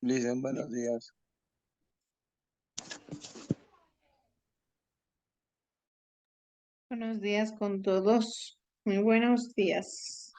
Dicen buenos días. Buenos días con todos. Muy buenos días.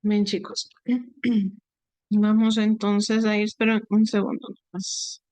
Bien, chicos. Vamos entonces a ir, esperen un segundo más.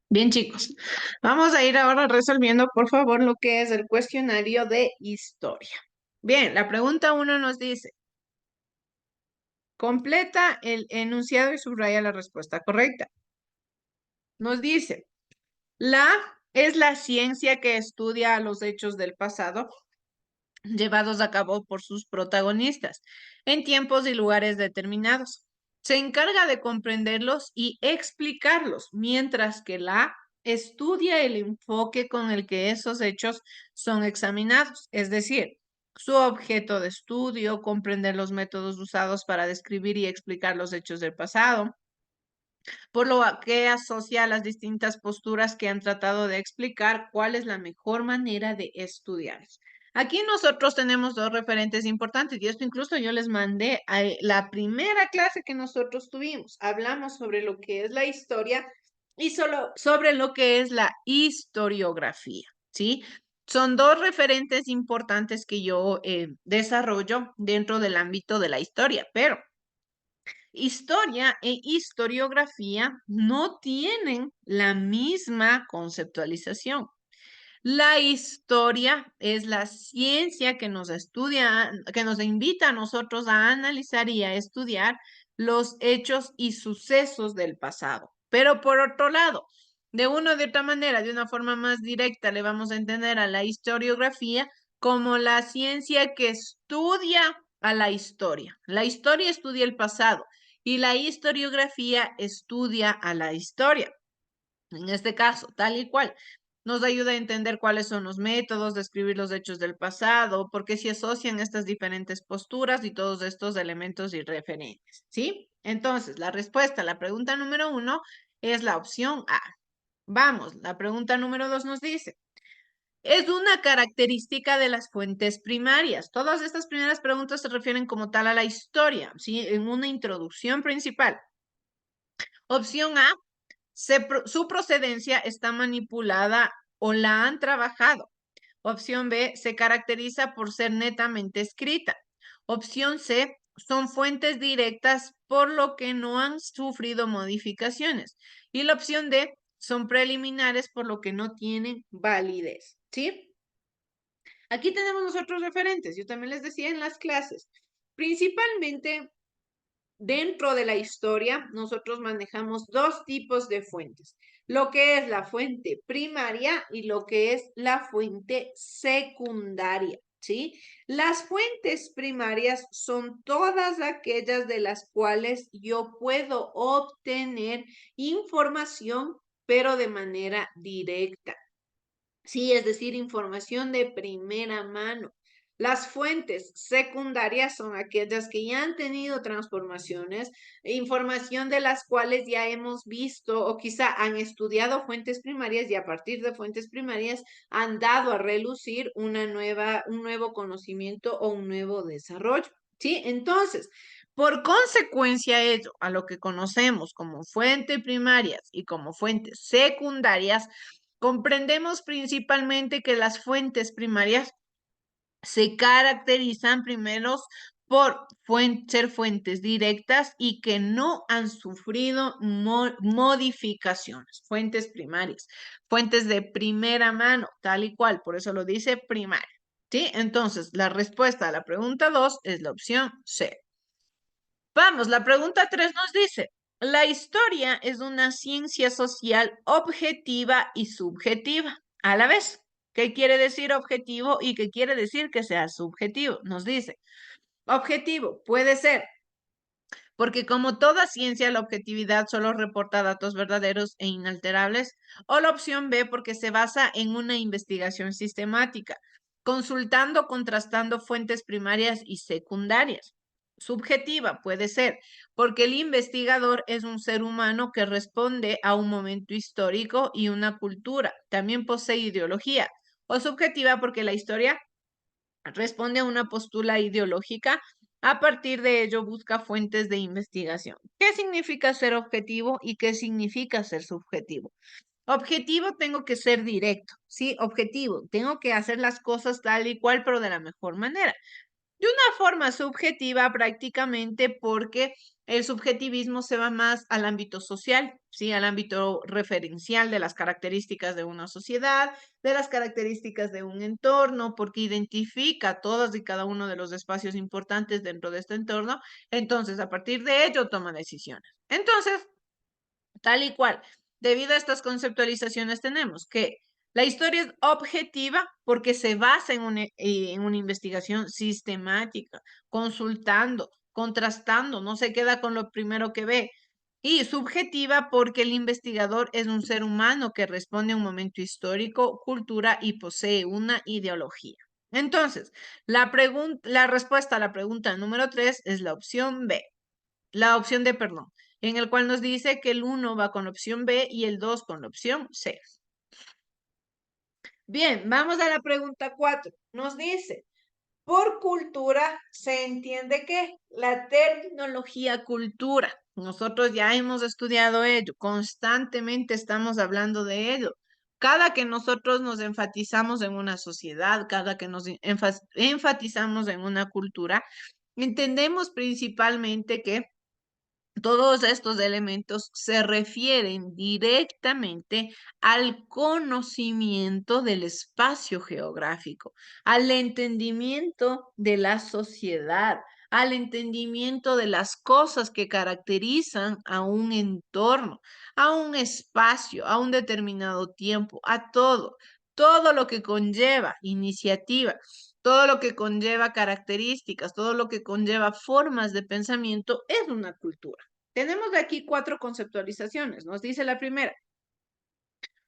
Bien, chicos. Vamos a ir ahora resolviendo, por favor, lo que es el cuestionario de historia. Bien, la pregunta 1 nos dice, completa el enunciado y subraya la respuesta correcta. Nos dice, la es la ciencia que estudia los hechos del pasado llevados a cabo por sus protagonistas en tiempos y lugares determinados. Se encarga de comprenderlos y explicarlos, mientras que la estudia el enfoque con el que esos hechos son examinados, es decir, su objeto de estudio, comprender los métodos usados para describir y explicar los hechos del pasado, por lo que asocia las distintas posturas que han tratado de explicar cuál es la mejor manera de estudiar. Aquí nosotros tenemos dos referentes importantes y esto incluso yo les mandé a la primera clase que nosotros tuvimos. Hablamos sobre lo que es la historia y solo sobre lo que es la historiografía, ¿sí? Son dos referentes importantes que yo desarrollo dentro del ámbito de la historia, pero historia e historiografía no tienen la misma conceptualización. La historia es la ciencia que nos estudia, que nos invita a nosotros a analizar y a estudiar los hechos y sucesos del pasado. Pero por otro lado, de una o de otra manera, de una forma más directa, le vamos a entender a la historiografía como la ciencia que estudia a la historia. La historia estudia el pasado y la historiografía estudia a la historia. En este caso, tal y cual, nos ayuda a entender cuáles son los métodos de escribir los hechos del pasado, por qué se asocian estas diferentes posturas y todos estos elementos y referentes, ¿sí? Entonces, la respuesta a la pregunta número 1 es la opción A. Vamos, la pregunta número 2 nos dice, es una característica de las fuentes primarias. Todas estas primeras preguntas se refieren como tal a la historia, ¿sí? En una introducción principal. Opción A, su procedencia está manipulada o la han trabajado. Opción B, se caracteriza por ser netamente escrita. Opción C, son fuentes directas por lo que no han sufrido modificaciones. Y la opción D, son preliminares por lo que no tienen validez. ¿Sí? Aquí tenemos nosotros referentes. Yo también les decía en las clases. Principalmente dentro de la historia, nosotros manejamos dos tipos de fuentes, lo que es la fuente primaria y lo que es la fuente secundaria, ¿sí? Las fuentes primarias son todas aquellas de las cuales yo puedo obtener información, pero de manera directa. Sí, es decir, información de primera mano. Las fuentes secundarias son aquellas que ya han tenido transformaciones, información de las cuales ya hemos visto o quizá han estudiado fuentes primarias y a partir de fuentes primarias han dado a relucir un nuevo conocimiento o un nuevo desarrollo. ¿Sí? Entonces, por consecuencia ello, a lo que conocemos como fuentes primarias y como fuentes secundarias, comprendemos principalmente que las fuentes primarias se caracterizan primero por ser fuentes directas y que no han sufrido modificaciones. Fuentes primarias, fuentes de primera mano, tal y cual, por eso lo dice primaria. ¿Sí? Entonces, la respuesta a la pregunta 2 es la opción C. Vamos, la pregunta 3 nos dice, la historia es una ciencia social objetiva y subjetiva a la vez. ¿Qué quiere decir objetivo y qué quiere decir que sea subjetivo? Nos dice, objetivo puede ser, porque como toda ciencia, la objetividad solo reporta datos verdaderos e inalterables, o la opción B, porque se basa en una investigación sistemática, consultando, contrastando fuentes primarias y secundarias. Subjetiva puede ser, porque el investigador es un ser humano que responde a un momento histórico y una cultura, también posee ideología, o subjetiva porque la historia responde a una postura ideológica. A partir de ello, busca fuentes de investigación. ¿Qué significa ser objetivo y qué significa ser subjetivo? Objetivo, tengo que ser directo, ¿sí? Objetivo, tengo que hacer las cosas tal y cual, pero de la mejor manera. De una forma subjetiva prácticamente porque el subjetivismo se va más al ámbito social, ¿sí? Al ámbito referencial de las características de una sociedad, de las características de un entorno, porque identifica todos y cada uno de los espacios importantes dentro de este entorno. Entonces, a partir de ello, toma decisiones. Entonces, tal y cual, debido a estas conceptualizaciones tenemos que la historia es objetiva porque se basa en una investigación sistemática, consultando, contrastando, no se queda con lo primero que ve. Y subjetiva porque el investigador es un ser humano que responde a un momento histórico, cultura y posee una ideología. Entonces, la respuesta a la pregunta número 3 es la opción B. La opción D, perdón, en el cual nos dice que el 1 va con la opción B y el 2 con la opción C. Bien, vamos a la pregunta 4. Nos dice, por cultura se entiende que la terminología cultura, nosotros ya hemos estudiado ello, constantemente estamos hablando de ello. Cada que nosotros nos enfatizamos en una sociedad, cada que nos enfatizamos en una cultura, entendemos principalmente que todos estos elementos se refieren directamente al conocimiento del espacio geográfico, al entendimiento de la sociedad, al entendimiento de las cosas que caracterizan a un entorno, a un espacio, a un determinado tiempo, a todo lo que conlleva iniciativa, todo lo que conlleva características, todo lo que conlleva formas de pensamiento es una cultura. Tenemos aquí 4 conceptualizaciones. Nos dice la primera.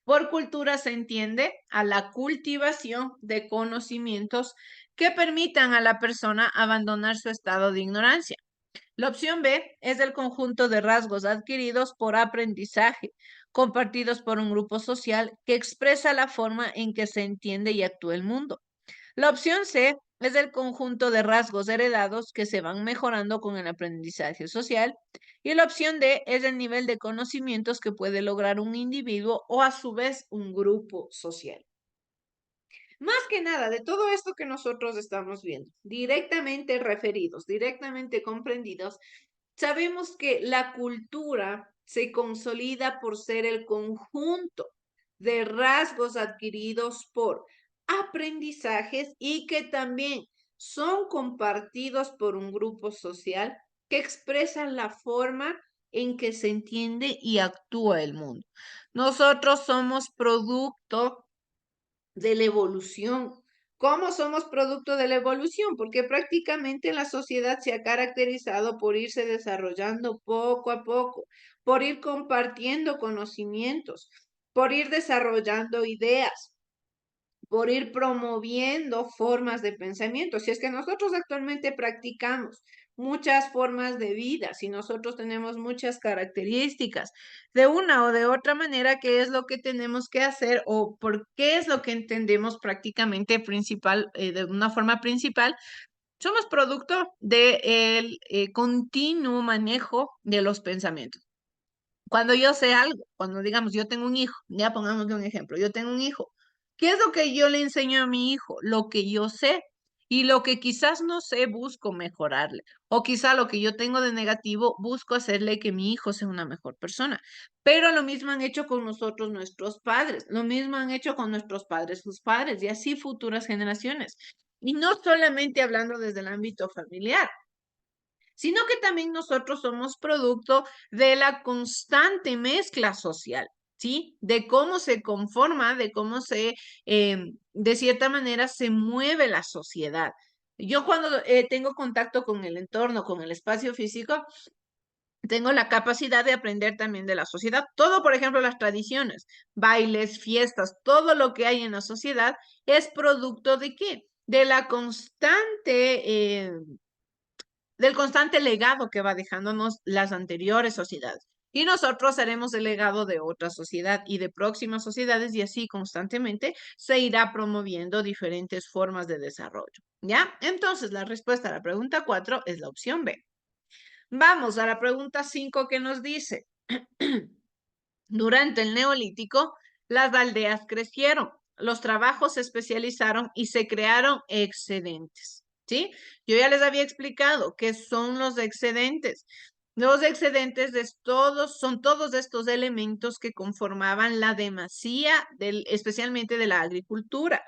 Por cultura se entiende a la cultivación de conocimientos que permitan a la persona abandonar su estado de ignorancia. La opción B es el conjunto de rasgos adquiridos por aprendizaje, compartidos por un grupo social que expresa la forma en que se entiende y actúa el mundo. La opción C es el conjunto de rasgos heredados que se van mejorando con el aprendizaje social. Y la opción D es el nivel de conocimientos que puede lograr un individuo o a su vez un grupo social. Más que nada, de todo esto que nosotros estamos viendo, directamente referidos, directamente comprendidos, sabemos que la cultura se consolida por ser el conjunto de rasgos adquiridos por aprendizajes y que también son compartidos por un grupo social que expresan la forma en que se entiende y actúa el mundo. Nosotros somos producto de la evolución. ¿Cómo somos producto de la evolución? Porque prácticamente la sociedad se ha caracterizado por irse desarrollando poco a poco, por ir compartiendo conocimientos, por ir desarrollando ideas, por ir promoviendo formas de pensamiento. Si es que nosotros actualmente practicamos muchas formas de vida, si nosotros tenemos muchas características, de una o de otra manera, ¿qué es lo que tenemos que hacer o por qué es lo que entendemos prácticamente principal, de una forma principal? Somos producto del continuo manejo de los pensamientos. Cuando yo sé algo, cuando digamos yo tengo un hijo, ya pongamos un ejemplo, yo tengo un hijo, ¿qué es lo que yo le enseño a mi hijo? Lo que yo sé y lo que quizás no sé, busco mejorarle. O quizá lo que yo tengo de negativo, busco hacerle que mi hijo sea una mejor persona. Pero lo mismo han hecho con nosotros nuestros padres, lo mismo han hecho con nuestros padres, sus padres y así futuras generaciones. Y no solamente hablando desde el ámbito familiar, sino que también nosotros somos producto de la constante mezcla social, ¿sí? De cómo se conforma, de cómo de cierta manera, se mueve la sociedad. Yo cuando tengo contacto con el entorno, con el espacio físico, tengo la capacidad de aprender también de la sociedad. Todo, por ejemplo, las tradiciones, bailes, fiestas, todo lo que hay en la sociedad es producto de qué? De la del constante legado que va dejándonos las anteriores sociedades. Y nosotros seremos el legado de otra sociedad y de próximas sociedades y así constantemente se irá promoviendo diferentes formas de desarrollo. ¿Ya? Entonces la respuesta a la pregunta 4 es la opción B. Vamos a la pregunta 5 que nos dice, durante el Neolítico, las aldeas crecieron, los trabajos se especializaron y se crearon excedentes. ¿Sí? Yo ya les había explicado qué son los excedentes. Los excedentes son todos estos elementos que conformaban la demasía, especialmente de la agricultura.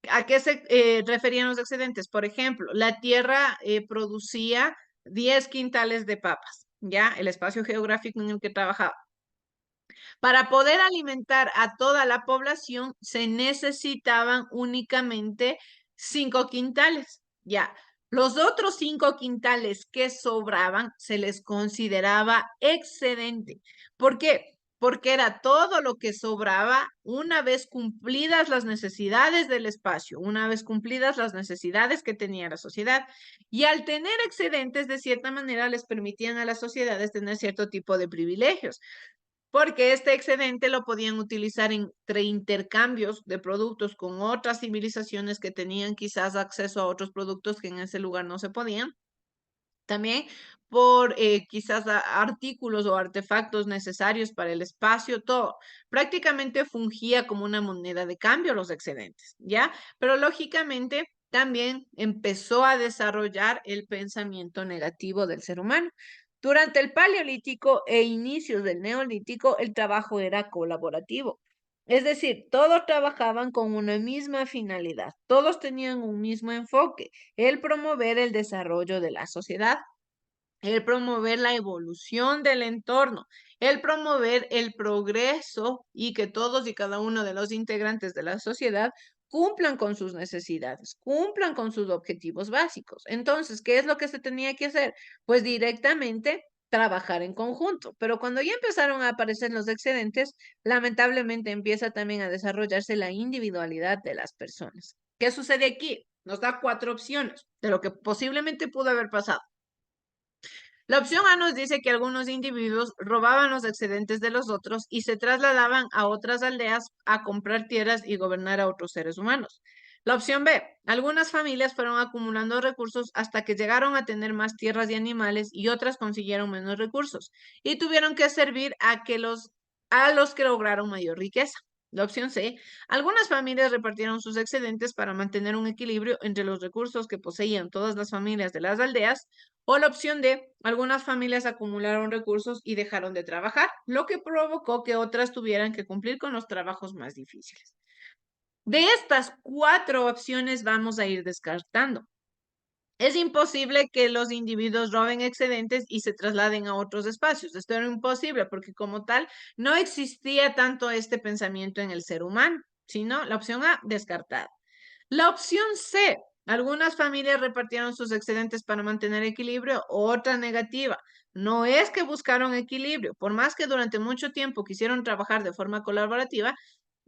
¿A qué se referían los excedentes? Por ejemplo, la tierra producía 10 quintales de papas, ¿ya? El espacio geográfico en el que trabajaba. Para poder alimentar a toda la población se necesitaban únicamente 5 quintales. Ya, Los otros 5 quintales que sobraban se les consideraba excedente. ¿Por qué? Porque era todo lo que sobraba una vez cumplidas las necesidades del espacio, una vez cumplidas las necesidades que tenía la sociedad. Y al tener excedentes, de cierta manera, les permitían a las sociedades tener cierto tipo de privilegios, porque este excedente lo podían utilizar entre intercambios de productos con otras civilizaciones que tenían quizás acceso a otros productos que en ese lugar no se podían. También por quizás artículos o artefactos necesarios para el espacio, todo. Prácticamente fungía como una moneda de cambio los excedentes, ¿ya? Pero lógicamente también empezó a desarrollar el pensamiento negativo del ser humano. Durante el Paleolítico e inicios del Neolítico, el trabajo era colaborativo. Es decir, todos trabajaban con una misma finalidad, todos tenían un mismo enfoque, el promover el desarrollo de la sociedad, el promover la evolución del entorno, el promover el progreso y que todos y cada uno de los integrantes de la sociedad cumplan con sus necesidades, cumplan con sus objetivos básicos. Entonces, ¿qué es lo que se tenía que hacer? Pues directamente trabajar en conjunto. Pero cuando ya empezaron a aparecer los excedentes, lamentablemente empieza también a desarrollarse la individualidad de las personas. ¿Qué sucede aquí? Nos da 4 opciones de lo que posiblemente pudo haber pasado. La opción A nos dice que algunos individuos robaban los excedentes de los otros y se trasladaban a otras aldeas a comprar tierras y gobernar a otros seres humanos. La opción B, algunas familias fueron acumulando recursos hasta que llegaron a tener más tierras y animales y otras consiguieron menos recursos y tuvieron que servir a los que lograron mayor riqueza. La opción C, algunas familias repartieron sus excedentes para mantener un equilibrio entre los recursos que poseían todas las familias de las aldeas. O la opción D, algunas familias acumularon recursos y dejaron de trabajar, lo que provocó que otras tuvieran que cumplir con los trabajos más difíciles. De estas 4 opciones vamos a ir descartando. Es imposible que los individuos roben excedentes y se trasladen a otros espacios. Esto era imposible porque como tal no existía tanto este pensamiento en el ser humano, sino la opción A, descartada. La opción C, algunas familias repartieron sus excedentes para mantener equilibrio, otra negativa. No es que buscaron equilibrio, por más que durante mucho tiempo quisieron trabajar de forma colaborativa,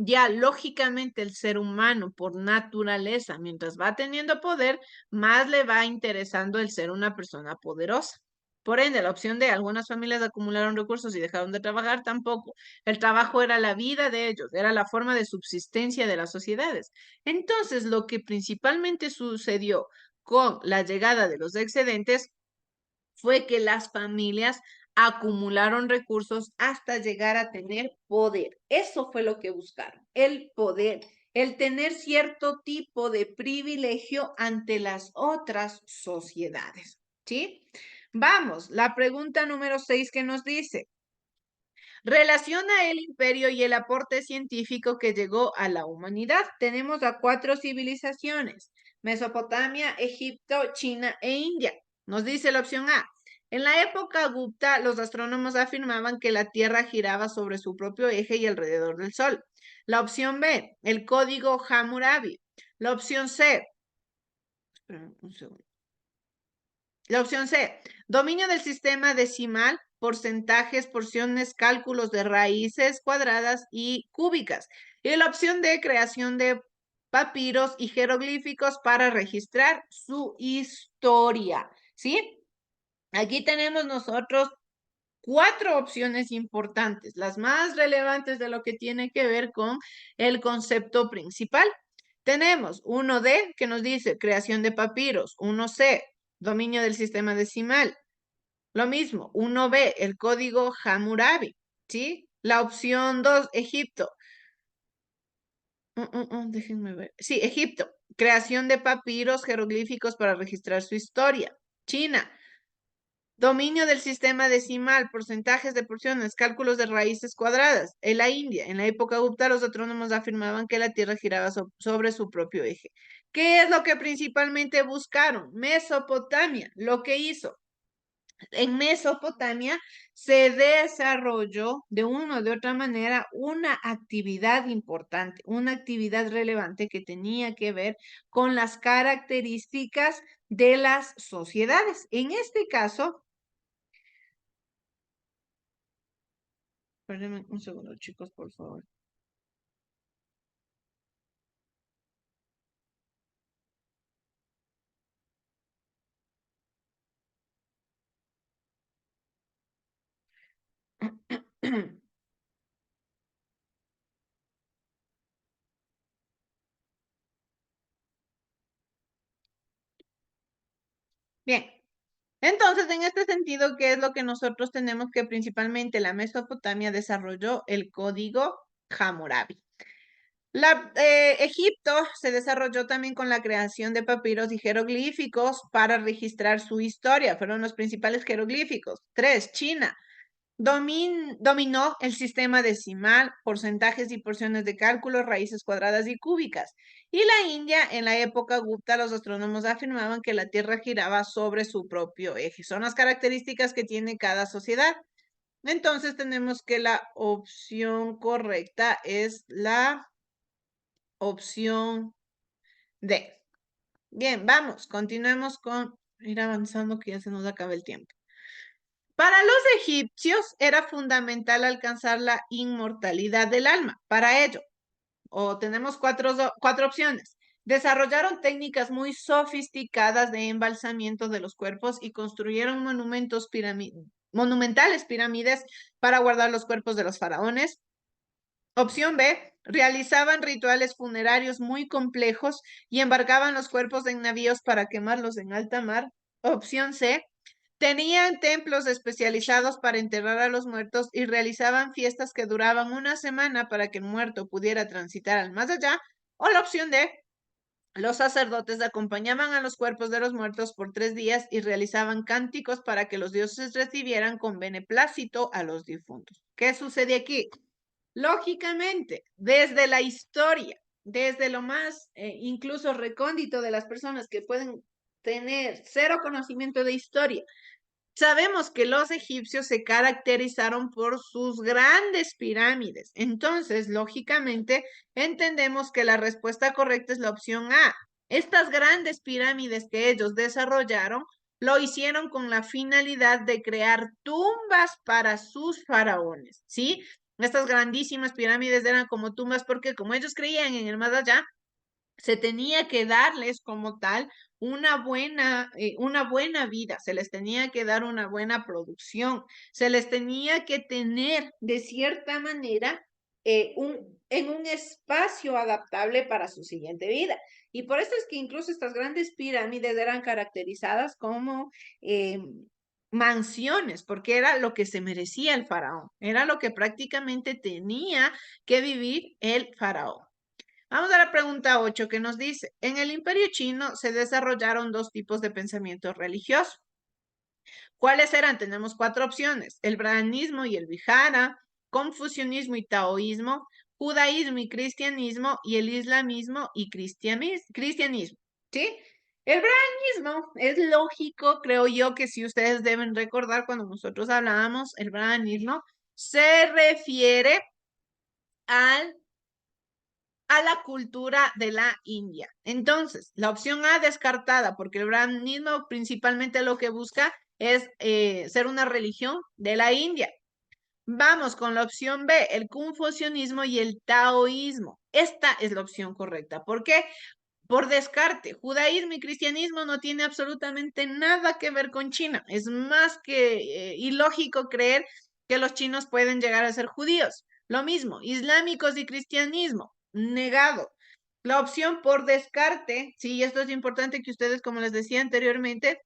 ya lógicamente el ser humano por naturaleza, mientras va teniendo poder, más le va interesando el ser una persona poderosa. Por ende, la opción de algunas familias acumularon recursos y dejaron de trabajar tampoco. El trabajo era la vida de ellos, era la forma de subsistencia de las sociedades. Entonces, lo que principalmente sucedió con la llegada de los excedentes fue que las familias acumularon recursos hasta llegar a tener poder. Eso fue lo que buscaron, el poder, el tener cierto tipo de privilegio ante las otras sociedades. ¿Sí? Vamos, la pregunta número 6 que nos dice, relaciona el imperio y el aporte científico que llegó a la humanidad. Tenemos a 4 civilizaciones, Mesopotamia, Egipto, China e India. Nos dice la opción A. En la época Gupta, los astrónomos afirmaban que la Tierra giraba sobre su propio eje y alrededor del Sol. La opción B, el código Hammurabi. La opción C, un segundo. La opción C, dominio del sistema decimal, porcentajes, porciones, cálculos de raíces cuadradas y cúbicas. Y la opción D, creación de papiros y jeroglíficos para registrar su historia. ¿Sí? Aquí tenemos nosotros 4 opciones importantes, las más relevantes de lo que tiene que ver con el concepto principal. Tenemos 1D que nos dice creación de papiros, 1C, dominio del sistema decimal. Lo mismo, 1B, el código Hammurabi, ¿sí? La opción 2, Egipto. Déjenme ver. Sí, Egipto, creación de papiros jeroglíficos para registrar su historia. China, dominio del sistema decimal, porcentajes de porciones, cálculos de raíces cuadradas. En la India, en la época Gupta, los astrónomos afirmaban que la Tierra giraba sobre su propio eje. ¿Qué es lo que principalmente buscaron? Mesopotamia, lo que hizo En Mesopotamia se desarrolló de una o de otra manera una actividad importante, una actividad relevante que tenía que ver con las características de las sociedades. En este caso, espérenme un segundo, chicos, por favor. Bien, entonces, en este sentido, ¿qué es lo que nosotros tenemos que principalmente la Mesopotamia desarrolló? El código Hammurabi. Egipto se desarrolló también con la creación de papiros y jeroglíficos para registrar su historia. Fueron los principales jeroglíficos. 3. China dominó el sistema decimal, porcentajes y porciones de cálculo, raíces cuadradas y cúbicas. Y la India, en la época Gupta, los astrónomos afirmaban que la Tierra giraba sobre su propio eje. Son las características que tiene cada sociedad. Entonces tenemos que la opción correcta es la opción D. Bien, vamos, continuemos con ir avanzando que ya se nos acaba el tiempo. Para los egipcios era fundamental alcanzar la inmortalidad del alma. Para ello, tenemos cuatro opciones. Desarrollaron técnicas muy sofisticadas de embalsamiento de los cuerpos y construyeron monumentales pirámides para guardar los cuerpos de los faraones. Opción B, realizaban rituales funerarios muy complejos y embarcaban los cuerpos en navíos para quemarlos en alta mar. Opción C, tenían templos especializados para enterrar a los muertos y realizaban fiestas que duraban una semana para que el muerto pudiera transitar al más allá. O la opción D, los sacerdotes acompañaban a los cuerpos de los muertos por 3 días y realizaban cánticos para que los dioses recibieran con beneplácito a los difuntos. ¿Qué sucede aquí? Lógicamente, desde la historia, desde lo más incluso recóndito de las personas que pueden tener cero conocimiento de historia, sabemos que los egipcios se caracterizaron por sus grandes pirámides. Entonces, lógicamente, entendemos que la respuesta correcta es la opción A. Estas grandes pirámides que ellos desarrollaron lo hicieron con la finalidad de crear tumbas para sus faraones, ¿sí? Estas grandísimas pirámides eran como tumbas porque como ellos creían en el más allá, se tenía que darles como tal una buena vida, se les tenía que dar una buena producción, se les tenía que tener de cierta manera en un espacio adaptable para su siguiente vida. Y por eso es que incluso estas grandes pirámides eran caracterizadas como mansiones, porque era lo que se merecía el faraón, era lo que prácticamente tenía que vivir el faraón. Vamos a la pregunta 8 que nos dice, en el Imperio Chino se desarrollaron dos tipos de pensamiento religioso. ¿Cuáles eran? Tenemos 4 opciones, el brahmanismo y el vihara, confucianismo y taoísmo, judaísmo y cristianismo y el islamismo y cristianismo. ¿Sí? El brahmanismo es lógico, creo yo, que si ustedes deben recordar cuando nosotros hablábamos, el brahmanismo se refiere al a la cultura de la India. Entonces, la opción A descartada, porque el brahmanismo principalmente lo que busca es ser una religión de la India. Vamos con la opción B, el confucianismo y el taoísmo. Esta es la opción correcta. ¿Por qué? Por descarte, judaísmo y cristianismo no tiene absolutamente nada que ver con China. Es más que ilógico creer que los chinos pueden llegar a ser judíos. Lo mismo, islámicos y cristianismo, negado. La opción por descarte, sí, esto es importante que ustedes, como les decía anteriormente,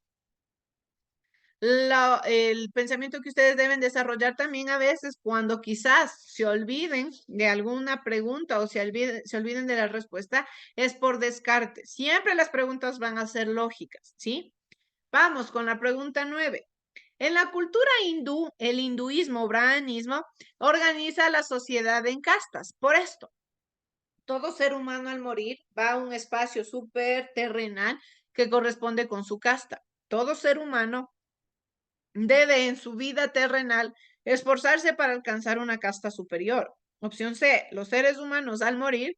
el pensamiento que ustedes deben desarrollar también a veces cuando quizás se olviden de alguna pregunta o se olviden de la respuesta, es por descarte. Siempre las preguntas van a ser lógicas, ¿sí? Vamos con la pregunta 9. En la cultura hindú, el hinduismo o brahmanismo organiza la sociedad en castas. Por esto, todo ser humano al morir va a un espacio súper terrenal que corresponde con su casta. Todo ser humano debe en su vida terrenal esforzarse para alcanzar una casta superior. Opción C, los seres humanos al morir,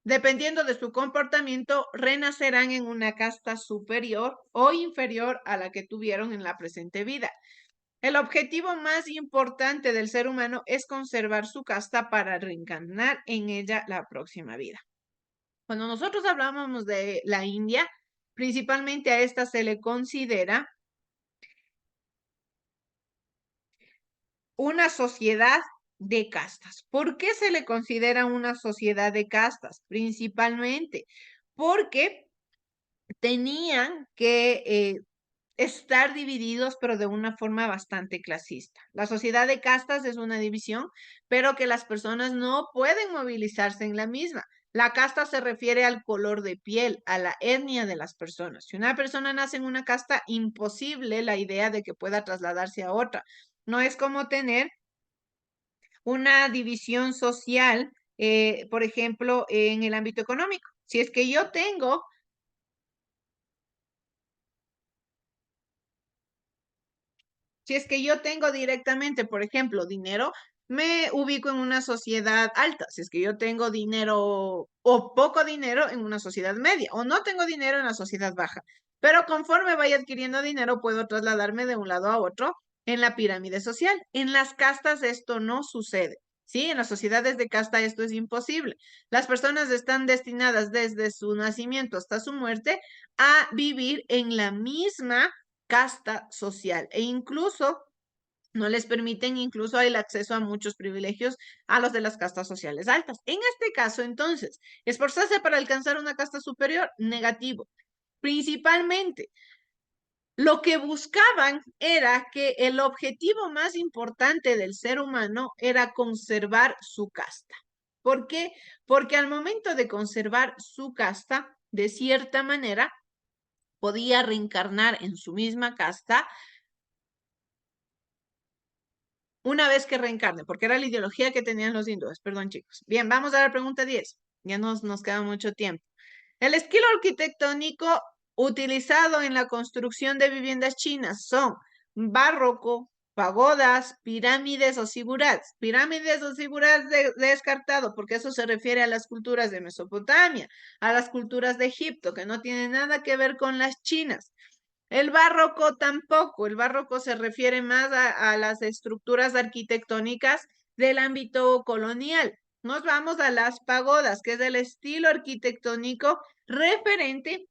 dependiendo de su comportamiento, renacerán en una casta superior o inferior a la que tuvieron en la presente vida. El objetivo más importante del ser humano es conservar su casta para reencarnar en ella la próxima vida. Cuando nosotros hablábamos de la India, principalmente a esta se le considera una sociedad de castas. ¿Por qué se le considera una sociedad de castas? Principalmente porque tenían que estar divididos, pero de una forma bastante clasista. La sociedad de castas es una división, pero que las personas no pueden movilizarse en la misma. La casta se refiere al color de piel, a la etnia de las personas. Si una persona nace en una casta, imposible la idea de que pueda trasladarse a otra. No es como tener una división social, por ejemplo, en el ámbito económico. Si es que yo tengo directamente, por ejemplo, dinero, me ubico en una sociedad alta. Si es que yo tengo dinero o poco dinero en una sociedad media, o no tengo dinero en la sociedad baja. Pero conforme vaya adquiriendo dinero, puedo trasladarme de un lado a otro en la pirámide social. En las castas esto no sucede. Sí, en las sociedades de casta esto es imposible. Las personas están destinadas desde su nacimiento hasta su muerte a vivir en la misma casta social e incluso no les permiten incluso el acceso a muchos privilegios a los de las castas sociales altas. En este caso, entonces, esforzarse para alcanzar una casta superior, negativo. Principalmente, lo que buscaban era que el objetivo más importante del ser humano era conservar su casta. ¿Por qué? Porque al momento de conservar su casta, de cierta manera, podía reencarnar en su misma casta una vez que reencarne, porque era la ideología que tenían los hindúes. Perdón, chicos. Bien, vamos a la pregunta 10. Ya nos queda mucho tiempo. El estilo arquitectónico utilizado en la construcción de viviendas chinas son barroco, pagodas, pirámides o zigurats. Pirámides o zigurats descartado, porque eso se refiere a las culturas de Mesopotamia, a las culturas de Egipto, que no tienen nada que ver con las chinas. El barroco tampoco, el barroco se refiere más a las estructuras arquitectónicas del ámbito colonial. Nos vamos a las pagodas, que es el estilo arquitectónico referente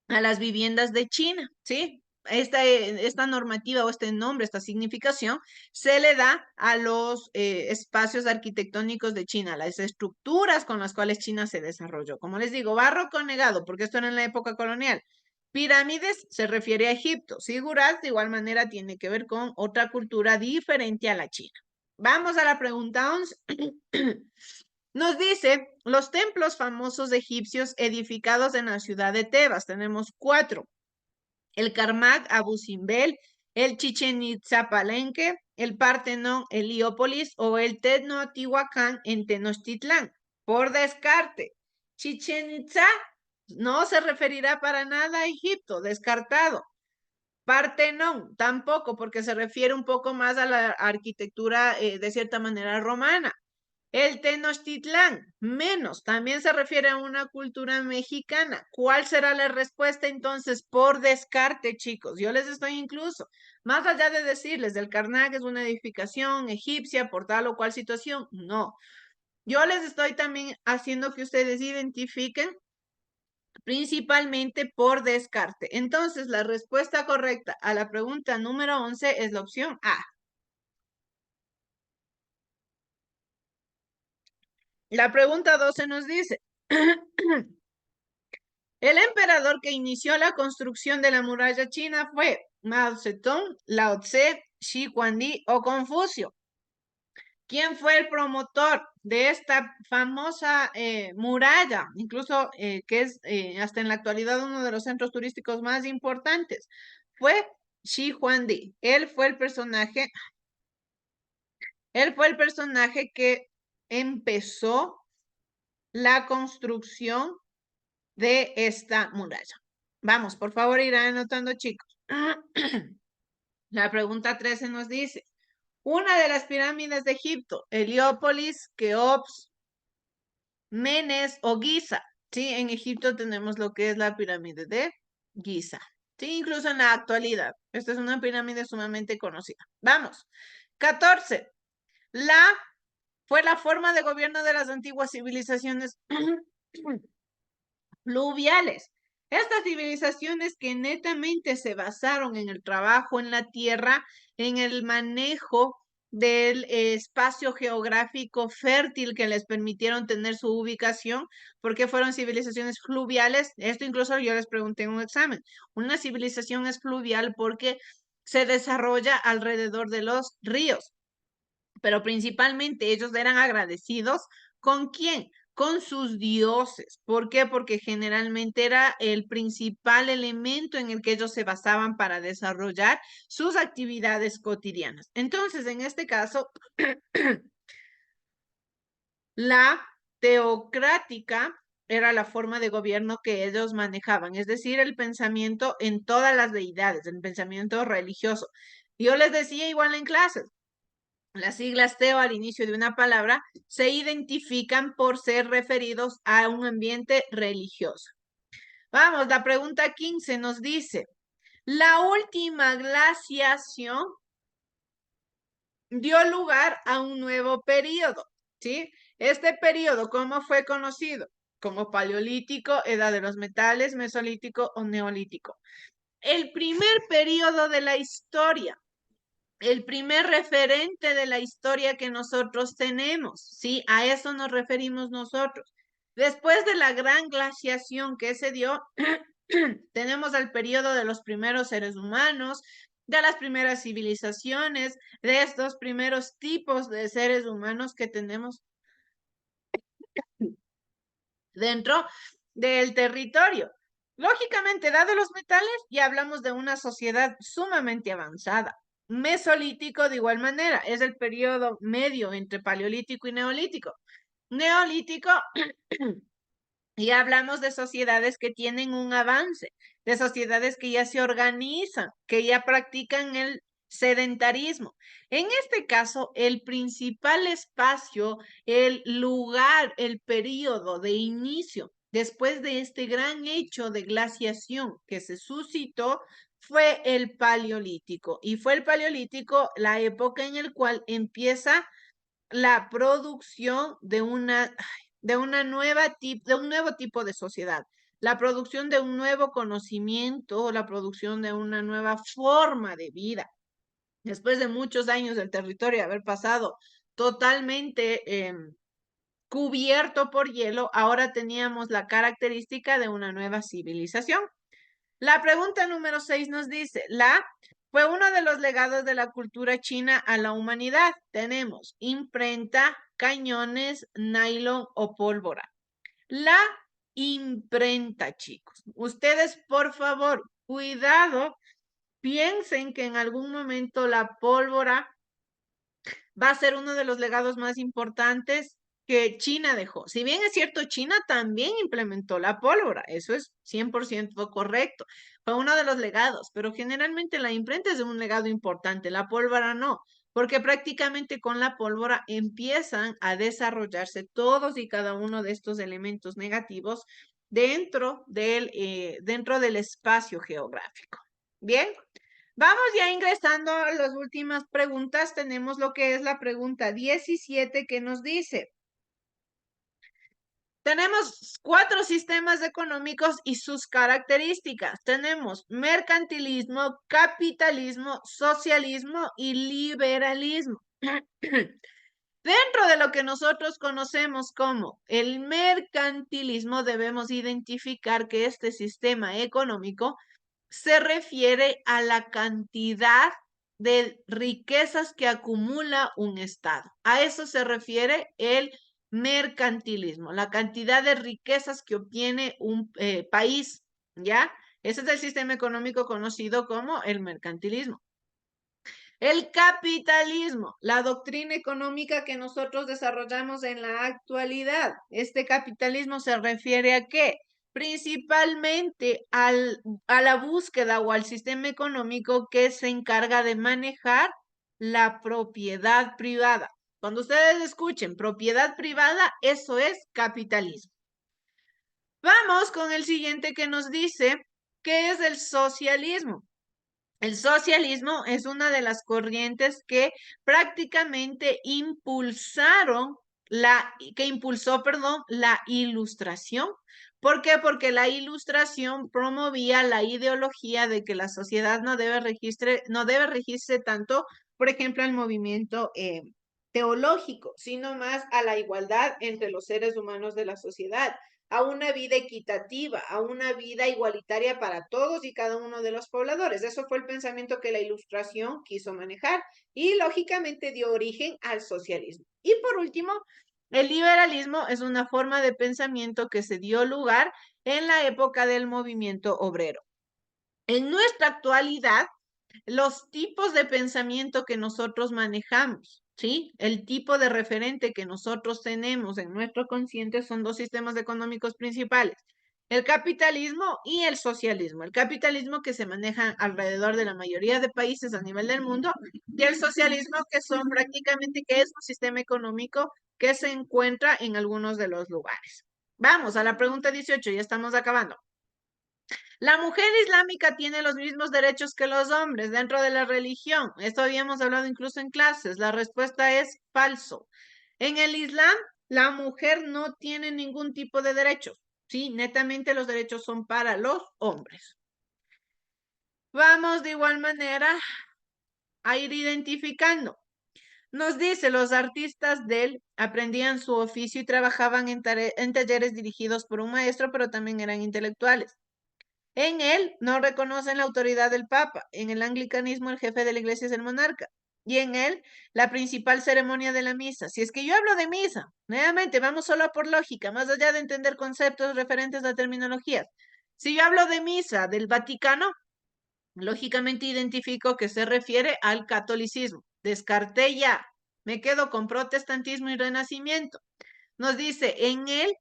a las viviendas de China, ¿sí? Esta normativa o este nombre, esta significación, se le da a los espacios arquitectónicos de China, las estructuras con las cuales China se desarrolló. Como les digo, barroco negado, porque esto era en la época colonial. Pirámides se refiere a Egipto. Siguras, de igual manera, tiene que ver con otra cultura diferente a la china. Vamos a la pregunta 11. Nos dice, los templos famosos egipcios edificados en la ciudad de Tebas. Tenemos 4. El Karnak, Abu Simbel, el Chichen Itza Palenque, el Partenón, Heliópolis o el Tenochtitlán en Tenochtitlán. Por descarte, Chichen Itza no se referirá para nada a Egipto, descartado. Partenón, tampoco, porque se refiere un poco más a la arquitectura de cierta manera romana. El Tenochtitlán, menos, también se refiere a una cultura mexicana. ¿Cuál será la respuesta entonces por descarte, chicos? Yo les estoy incluso, más allá de decirles del Karnak es una edificación egipcia por tal o cual situación, no. Yo les estoy también haciendo que ustedes identifiquen principalmente por descarte. Entonces, la respuesta correcta a la pregunta número 11 es la opción A. La pregunta 12 nos dice, el emperador que inició la construcción de la muralla china fue Mao Zedong, Lao Tse, Xi Huangdi o Confucio. ¿Quién fue el promotor de esta famosa muralla? Incluso que es hasta en la actualidad uno de los centros turísticos más importantes. Fue Xi Huangdi. Él fue el personaje que empezó la construcción de esta muralla. Vamos, por favor, ir anotando, chicos. La pregunta 13 nos dice, una de las pirámides de Egipto, Heliópolis, Keops, Menes o Giza. Sí, en Egipto tenemos lo que es la pirámide de Giza. Sí, incluso en la actualidad. Esta es una pirámide sumamente conocida. Vamos. 14. La fue la forma de gobierno de las antiguas civilizaciones fluviales. Estas civilizaciones que netamente se basaron en el trabajo en la tierra, en el manejo del espacio geográfico fértil que les permitieron tener su ubicación, porque fueron civilizaciones fluviales. Esto incluso yo les pregunté en un examen. Una civilización es fluvial porque se desarrolla alrededor de los ríos, pero principalmente ellos eran agradecidos. ¿Con quién? Con sus dioses. ¿Por qué? Porque generalmente era el principal elemento en el que ellos se basaban para desarrollar sus actividades cotidianas. Entonces, en este caso, la teocrática era la forma de gobierno que ellos manejaban, es decir, el pensamiento en todas las deidades, el pensamiento religioso. Yo les decía igual en clases, las siglas teo al inicio de una palabra se identifican por ser referidos a un ambiente religioso. Vamos, la pregunta 15 nos dice, la última glaciación dio lugar a un nuevo periodo, ¿sí? Este periodo, ¿cómo fue conocido? Como paleolítico, edad de los metales, mesolítico o neolítico. El primer periodo de la historia, el primer referente de la historia que nosotros tenemos, ¿sí? A eso nos referimos nosotros. Después de la gran glaciación que se dio, tenemos el periodo de los primeros seres humanos, de las primeras civilizaciones, de estos primeros tipos de seres humanos que tenemos dentro del territorio. Lógicamente, dado los metales, ya hablamos de una sociedad sumamente avanzada. Mesolítico, de igual manera, es el periodo medio entre paleolítico y neolítico. Neolítico, y hablamos de sociedades que tienen un avance, de sociedades que ya se organizan, que ya practican el sedentarismo. En este caso, el principal espacio, el lugar, el periodo de inicio, después de este gran hecho de glaciación que se suscitó, fue el Paleolítico. Y fue el Paleolítico la época en la cual empieza la producción de de un nuevo tipo de sociedad, la producción de un nuevo conocimiento, la producción de una nueva forma de vida. Después de muchos años del territorio haber pasado totalmente cubierto por hielo, ahora teníamos la característica de una nueva civilización. La pregunta número 6 nos dice, la fue uno de los legados de la cultura china a la humanidad. Tenemos imprenta, cañones, nylon o pólvora. La imprenta, chicos. Ustedes, por favor, cuidado, piensen que en algún momento la pólvora va a ser uno de los legados más importantes que China dejó. Si bien es cierto, China también implementó la pólvora, eso es 100% correcto. Fue uno de los legados, pero generalmente la imprenta es un legado importante, la pólvora no, porque prácticamente con la pólvora empiezan a desarrollarse todos y cada uno de estos elementos negativos dentro del espacio geográfico. Bien. Vamos ya ingresando a las últimas preguntas. Tenemos lo que es la pregunta 17 que nos dice, tenemos 4 sistemas económicos y sus características. Tenemos mercantilismo, capitalismo, socialismo y liberalismo. Dentro de lo que nosotros conocemos como el mercantilismo, debemos identificar que este sistema económico se refiere a la cantidad de riquezas que acumula un Estado. A eso se refiere el mercantilismo, la cantidad de riquezas que obtiene un país, ¿ya? Ese es el sistema económico conocido como el mercantilismo. El capitalismo, la doctrina económica que nosotros desarrollamos en la actualidad. Este capitalismo se refiere a qué? principalmente a la búsqueda o al sistema económico que se encarga de manejar la propiedad privada. Cuando ustedes escuchen propiedad privada, eso es capitalismo. Vamos con el siguiente que nos dice, ¿qué es el socialismo? El socialismo es una de las corrientes que prácticamente impulsó, la ilustración. ¿Por qué? Porque la ilustración promovía la ideología de que la sociedad no debe regirse tanto, por ejemplo, al movimiento teológico, sino más a la igualdad entre los seres humanos de la sociedad, a una vida equitativa, a una vida igualitaria para todos y cada uno de los pobladores. Eso fue el pensamiento que la Ilustración quiso manejar y lógicamente dio origen al socialismo. Y por último, el liberalismo es una forma de pensamiento que se dio lugar en la época del movimiento obrero. En nuestra actualidad, los tipos de pensamiento que nosotros manejamos, ¿sí? El tipo de referente que nosotros tenemos en nuestro consciente son dos sistemas económicos principales, el capitalismo y el socialismo. El capitalismo que se maneja alrededor de la mayoría de países a nivel del mundo y el socialismo que son prácticamente, que es un sistema económico que se encuentra en algunos de los lugares. Vamos a la pregunta 18, ya estamos acabando. La mujer islámica tiene los mismos derechos que los hombres dentro de la religión. Esto habíamos hablado incluso en clases. La respuesta es falso. En el Islam, la mujer no tiene ningún tipo de derechos. Sí, netamente los derechos son para los hombres. Vamos de igual manera a ir identificando. Nos dice, los artistas de él aprendían su oficio y trabajaban en talleres dirigidos por un maestro, pero también eran intelectuales. En él no reconocen la autoridad del Papa. En el anglicanismo el jefe de la iglesia es el monarca. Y en él la principal ceremonia de la misa. Si es que yo hablo de misa, nuevamente vamos solo por lógica, más allá de entender conceptos referentes a terminologías. Si yo hablo de misa del Vaticano, lógicamente identifico que se refiere al catolicismo. Descarté ya. Me quedo con protestantismo y renacimiento. Nos dice, en él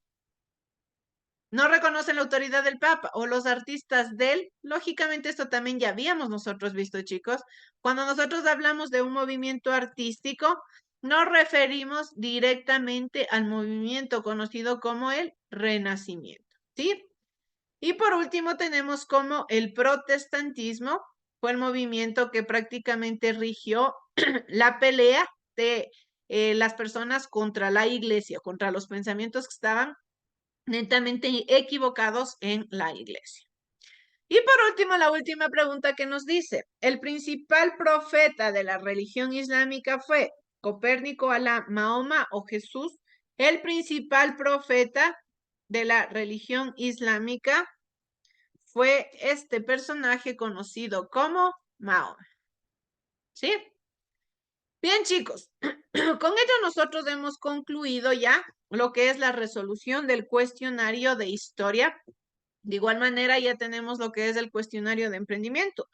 no reconocen la autoridad del Papa o los artistas de él. Lógicamente esto también ya habíamos nosotros visto, chicos. Cuando nosotros hablamos de un movimiento artístico, nos referimos directamente al movimiento conocido como el Renacimiento, ¿sí? Y por último tenemos como el protestantismo fue el movimiento que prácticamente rigió la pelea de las personas contra la iglesia, contra los pensamientos que estaban netamente equivocados en la iglesia. Y por último, la última pregunta que nos dice, ¿el principal profeta de la religión islámica fue Copérnico, Alá, Mahoma o Jesús? El principal profeta de la religión islámica fue este personaje conocido como Mahoma. ¿Sí? Bien, chicos, con ello nosotros hemos concluido ya lo que es la resolución del cuestionario de historia. De igual manera, ya tenemos lo que es el cuestionario de emprendimiento.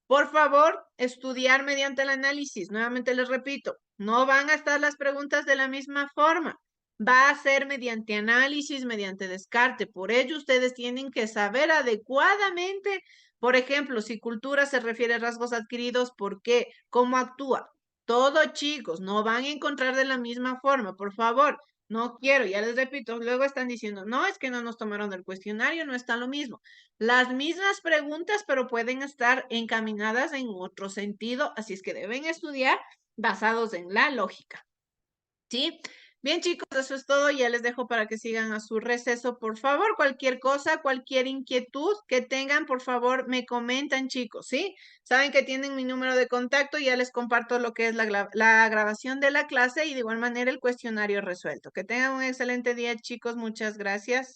Por favor, estudiar mediante el análisis. Nuevamente les repito, no van a estar las preguntas de la misma forma. Va a ser mediante análisis, mediante descarte. Por ello, ustedes tienen que saber adecuadamente, por ejemplo, si cultura se refiere a rasgos adquiridos, ¿por qué? ¿Cómo actúa? Todo, chicos, no van a encontrar de la misma forma. Por favor, no quiero, ya les repito, luego están diciendo, no, es que no nos tomaron el cuestionario, no está lo mismo. Las mismas preguntas, pero pueden estar encaminadas en otro sentido, así es que deben estudiar basados en la lógica. ¿Sí? Bien, chicos, eso es todo. Ya les dejo para que sigan a su receso. Por favor, cualquier cosa, cualquier inquietud que tengan, por favor, me comentan, chicos, ¿sí? Saben que tienen mi número de contacto, ya les comparto lo que es la grabación de la clase y de igual manera el cuestionario resuelto. Que tengan un excelente día, chicos. Muchas gracias.